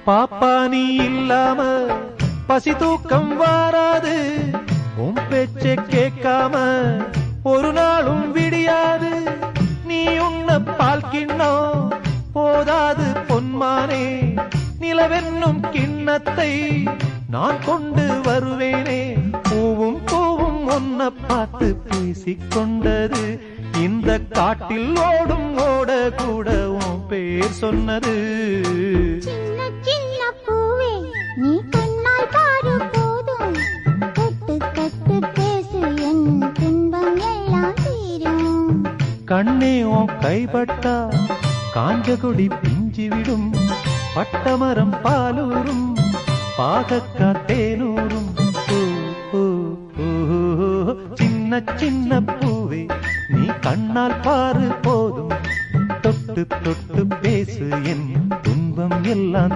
பாப்பா நீ இல்லாம பசி தூக்கம் வாராது, உன் பேச்ச கேட்காம ஒரு நாளும் விடியாது. நீ உன்ன பால் கிண்ணம் போதாது பொன்மானே, நிலவென்னும் கிண்ணத்தை நான் கொண்டு வருவேனே. பூவும் பூவும் ஒன்ன பார்த்து பேசிக்கொண்டது, இந்த காட்டில் ஓடும் ஓட கூட உன் பேர் சொன்னது. சின்ன சின்ன பூவே நீ கண்ணால் பாரு போதும், தொட்டு தொட்டு பேசு என் துன்பம் எல்லாம் தீரும். கண்ணே உன் கைப்பட்டா காஞ்ச கொடி பிஞ்சிவிடும், பட்டமரம் பாலூரும் பாகக்கா தேனூரும். சின்ன சின்ன பூவே நீ கண்ணால் பாரு போதும், தொட்டு தொட்டு பேசு என் துன்பம் எல்லாம்